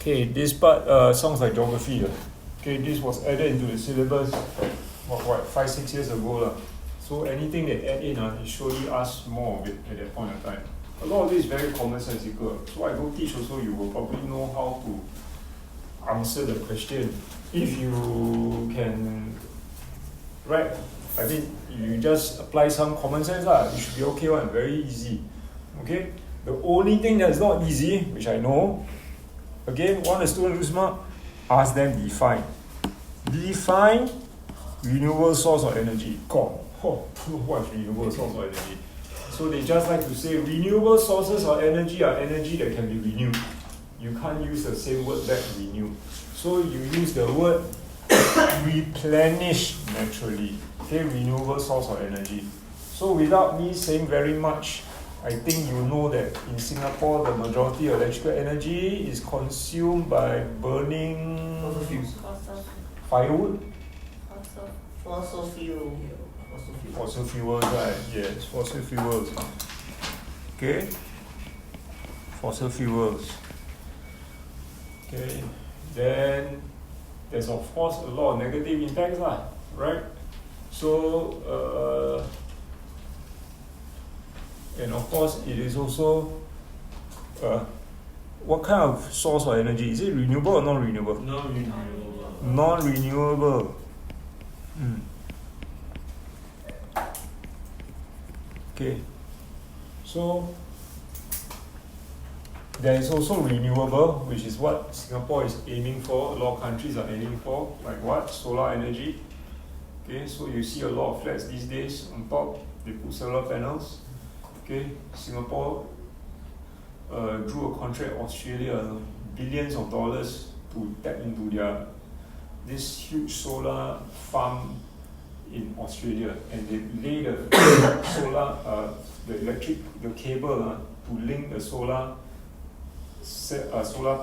Okay, this part sounds like geography. Okay, this was added into the syllabus 5-6 years ago. So anything they add in, it surely asks more of it at that point of time. A lot of this is very commonsensical. So I go teach also, you will probably know how to answer the question. If you can, right? I mean, you just apply some common sense, it should be okay one, very easy. Okay? The only thing that's not easy, which I know, again, want a student to smart, ask them define. Define renewable source of energy. God, what is renewable source of energy? So they just like to say renewable sources of energy are energy that can be renewed. You can't use the same word back, renew. So you use the word replenish naturally. Okay, renewable source of energy. So without me saying very much, I think you know that in Singapore the majority of electrical energy is consumed by burning firewood. Fossil fuels, right? Yes, fossil fuels. Okay, fossil fuels. Okay, then there's of course a lot of negative impacts, right? So, and of course, it is also what kind of source of energy? Is it renewable or non-renewable? Non-renewable. Non-renewable. Okay, so there is also renewable, which is what Singapore is aiming for. A lot of countries are aiming for, like what? Solar energy. Okay, so you see a lot of flats these days on top, they put solar panels. Okay, Singapore drew a contract with Australia, billions of dollars to tap into this huge solar farm in Australia, and they lay the the cable to link the solar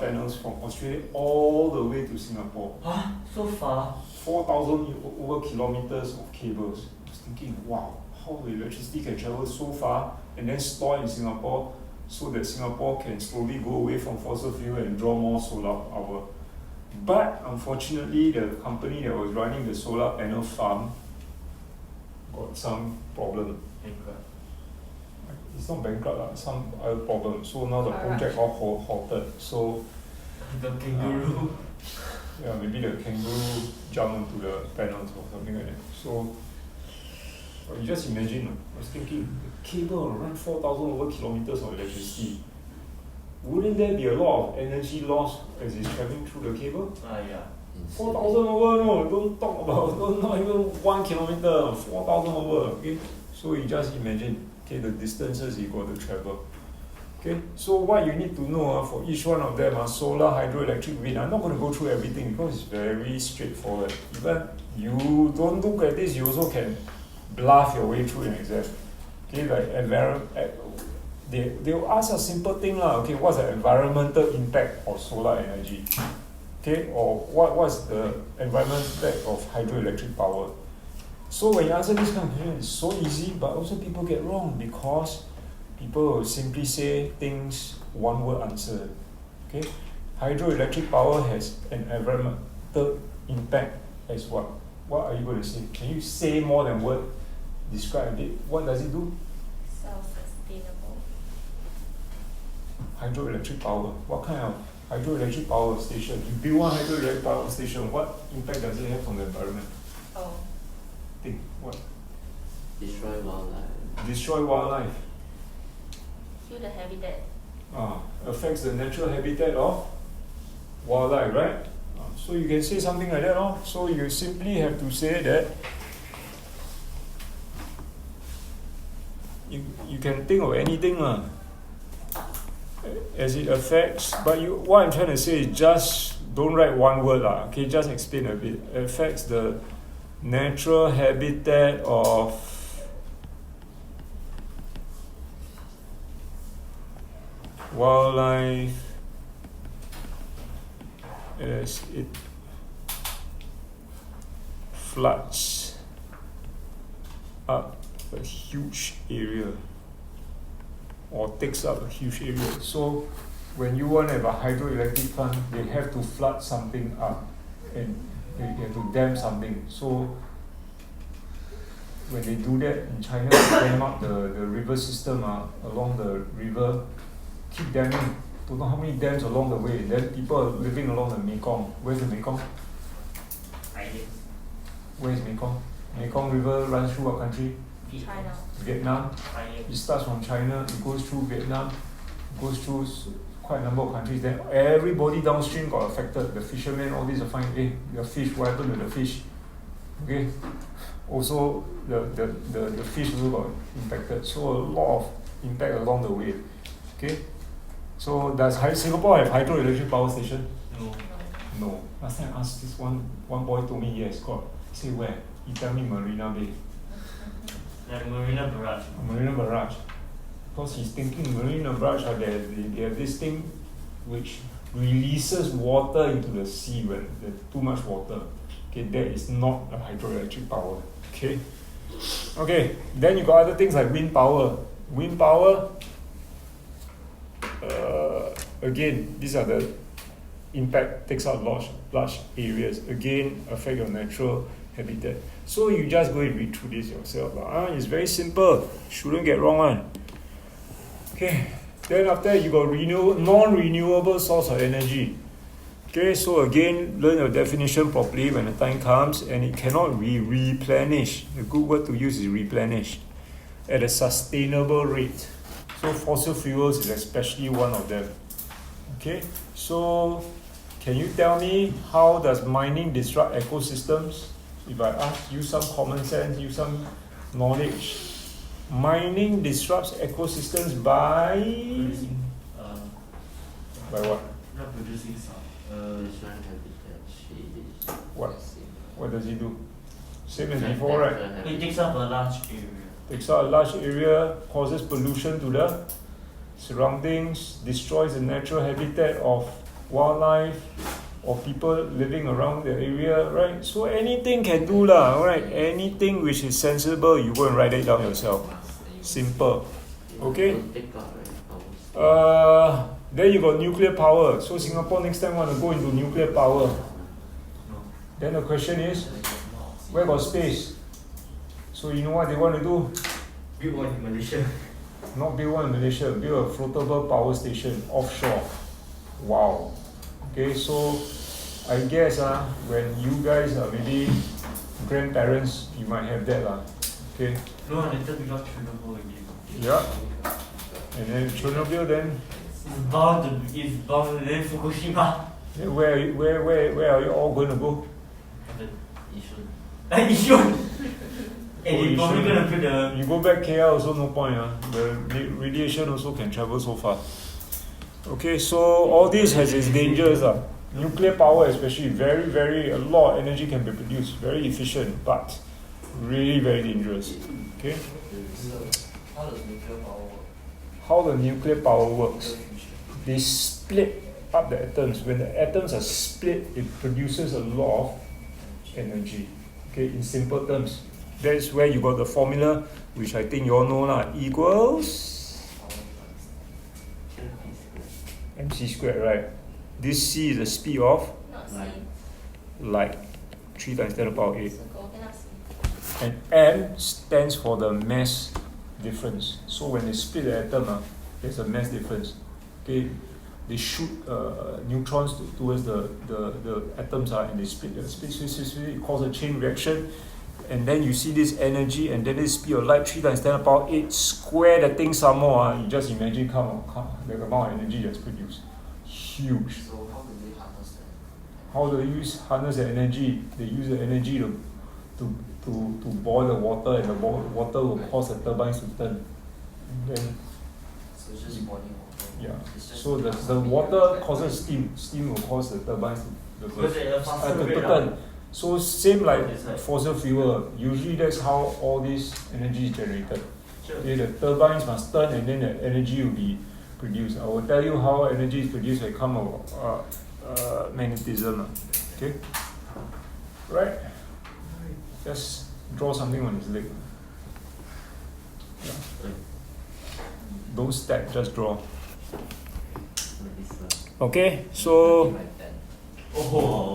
panels from Australia all the way to Singapore. So far? 4,000 over kilometers of cables. I was thinking, wow, how the electricity can travel so far and then store in Singapore so that Singapore can slowly go away from fossil fuel and draw more solar power. But unfortunately, the company that was running the solar panel farm got some problem. It's not bankrupt, some other problem. So now the project all halted. So the kangaroo. Yeah, maybe the kangaroo jumped onto the panels or something like that. So you just imagine, I was thinking, the cable will run 4,000 over kilometers of electricity. Wouldn't there be a lot of energy loss as it's traveling through the cable? Yeah. 4,000 over, no, don't talk about, not even 1 kilometer, 4,000 over. Okay? So you just imagine, okay, the distances you got to travel. Okay, so what you need to know for each one of them, solar, hydroelectric, wind. I'm not going to go through everything because it's very straightforward. Even you don't look at this, you also can bluff your way through an exam. Okay, like they'll ask a simple thing, okay, what's the environmental impact of solar energy? Okay, or what's the environmental impact of hydroelectric power? So when you answer this kind of question, it's so easy, but also people get wrong because people will simply say things one word answer. Okay? Hydroelectric power has an environmental impact as what? What are you going to say? Can you say more than word? Describe it. What does it do? Self-sustainable. Hydroelectric power. What kind of hydroelectric power station? You build one hydroelectric power station, what impact does it have on the environment? Think. What? Destroy wildlife. Destroy wildlife. Kill the habitat. Affects the natural habitat of wildlife, right? So you can say something like that, So you simply have to say that you can think of anything as it affects, but what I'm trying to say is just don't write one word, okay? Just explain a bit. It affects the natural habitat of wildlife as it floods up a huge area or takes up a huge area. So when you want to have a hydroelectric plant, they have to flood something up and they have to dam something. So when they do that in China, they dam up the river system along the river, keep damming. Don't know how many dams along the way. Then people are living along the Mekong. Where's the Mekong? Where is Mekong? Mekong River runs through what country? China. Vietnam. It starts from China, it goes through Vietnam, goes through quite a number of countries. Then everybody downstream got affected. The fishermen, all these are fine. Hey, your fish, what happened to the fish? Okay. Also, the fish also got impacted. So a lot of impact along the way. Okay. So does Singapore have hydroelectric power station? No. No. Last time I asked this one boy told me yes, got. Say where? He tell me Marina Bay. Like Marina Barrage. Marina Barrage. Because he's thinking Marina Barrage they have this thing which releases water into the sea when there's too much water. Okay, that is not a hydroelectric power. Okay. Okay, then you got other things like wind power. Wind power, again, these are the impact, takes out large areas. Again, affect your natural habitat. So you just go and read through this yourself. It's very simple. Shouldn't get wrong one. Okay. Then after that, you got non-renewable source of energy. Okay, so again, learn your definition properly when the time comes, and it cannot be replenished. The good word to use is replenish at a sustainable rate. So fossil fuels is especially one of them. Okay, so can you tell me how does mining disrupt ecosystems? If I ask you some common sense, you some knowledge, mining disrupts ecosystems by what? Not producing stuff. What does he do? Same as before, right? It takes up a large area. Takes out a large area, causes pollution to the surroundings, destroys the natural habitat of wildlife or people living around the area, right? So anything can do lah, right? Anything which is sensible, you go and write it down yourself. Simple. Okay? Then you got nuclear power. So Singapore next time want to go into nuclear power. Then the question is, where got space? So you know what they want to do? Build one in Malaysia. Not build one in Malaysia, build a floatable power station offshore. Wow. Okay, so I guess when you guys are maybe grandparents, you might have that okay. No, later become Chernobyl again. Yeah. And then Chernobyl then. It's bound then Fukushima. Then where are you all going to go? Yishun. And you're probably gonna put the. You go back KL also no point. The radiation also can travel so far. Okay, so all this has its dangers. Nuclear power especially, very, a lot of energy can be produced, very efficient, but really very dangerous. Okay? How does nuclear power work? How the nuclear power works? They split up the atoms. When the atoms are split, it produces a lot of energy. Okay, in simple terms. That's where you got the formula, which I think you all know equals mc squared, right? This c is the speed of light, 3 times 10 to the power 8. And m stands for the mass difference. So when they split the atom, there's a mass difference. Okay, they shoot neutrons towards the atoms, and they split, it causes a chain reaction. And then you see this energy, and then this speed of light, 3 times 10 to the power 8, square the thing some more. You just imagine the amount of energy that's produced. Huge. So how do they harness that? How do they harness the energy? They use the energy to boil the water, and the water will cause the turbines to turn. And then, So it's just boiling water. yeah. So the water causes steam. Steam will cause the turbines to turn. So same like fossil fuel. Usually that's how all this energy is generated. Okay, the turbines must turn, and then the energy will be produced. I will tell you how energy is produced when it comes to magnetism. Okay, right? Just draw something on his leg. Yeah. Don't stack, just draw. Okay, so Oh.